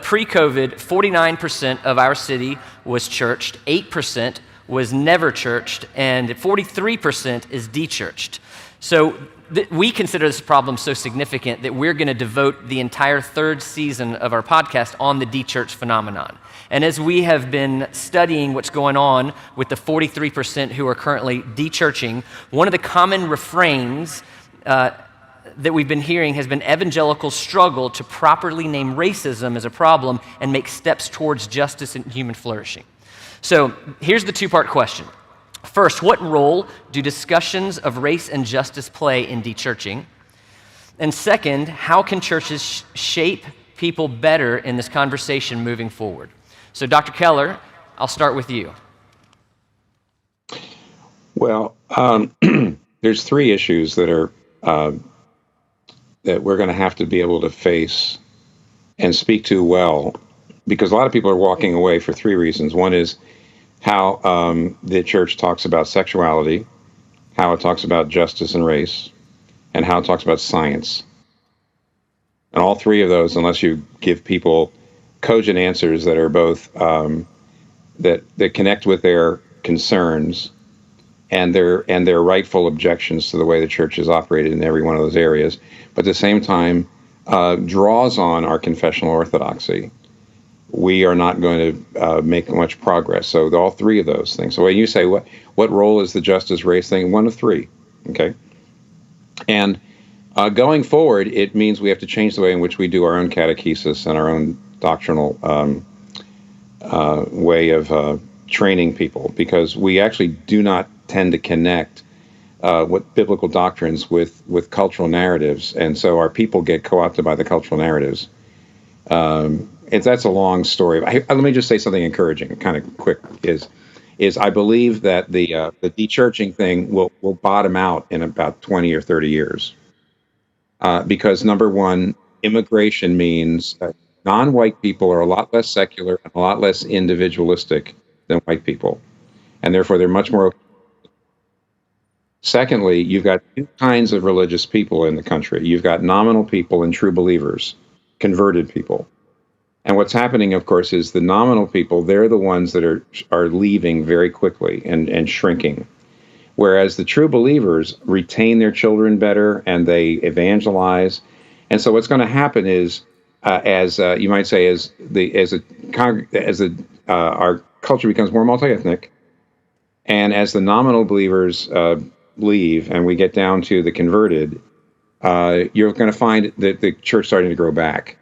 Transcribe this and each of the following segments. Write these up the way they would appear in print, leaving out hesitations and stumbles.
pre-COVID, 49% of our city was churched, 8% was never churched, and 43% is de-churched. So we consider this problem so significant that we're going to devote the entire third season of our podcast on the de-church phenomenon. And as we have been studying what's going on with the 43% who are currently de-churching, one of the common refrains that we've been hearing has been evangelicals struggle to properly name racism as a problem and make steps towards justice and human flourishing. So here's the two-part question. First, what role do discussions of race and justice play in de-churching? And second, how can churches shape people better in this conversation moving forward? So Dr. Keller, I'll start with you. Well, there's three issues that are that we're going to have to be able to face and speak to well, because a lot of people are walking away for three reasons. One is how the church talks about sexuality, how it talks about justice and race, and how it talks about science. And all three of those, unless you give people cogent answers that are both that connect with their concerns and their rightful objections to the way the church is operated in every one of those areas, but at the same time draws on our confessional orthodoxy, we are not going to make much progress. So all three of those things. So when you say what role is the justice race thing? One of three, okay? And going forward, it means we have to change the way in which we do our own catechesis and our own doctrinal way of training people, because we actually do not tend to connect what biblical doctrines with cultural narratives, and so our people get co-opted by the cultural narratives. That's a long story. Let me just say something encouraging, kind of quick. Is I believe that the de-churching thing will bottom out in about 20 or 30 years, because number one, immigration means that non-white people are a lot less secular and a lot less individualistic than white people, and therefore they're much more. Secondly, you've got two kinds of religious people in the country. You've got nominal people and true believers, converted people. And what's happening, of course, is the nominal people, they're the ones that are leaving very quickly and shrinking. Whereas the true believers retain their children better and they evangelize. And so what's going to happen is, as you might say, our culture becomes more multi-ethnic, and as the nominal believers leave and we get down to the converted, you're going to find that the church starting to grow back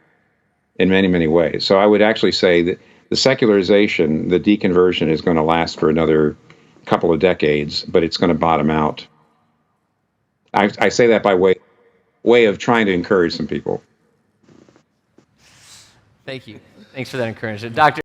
in many, many ways. So I would actually say that the secularization, the deconversion, is going to last for another couple of decades, but it's going to bottom out. I say that by way of trying to encourage some people. Thank you. Thanks for that encouragement. Dr.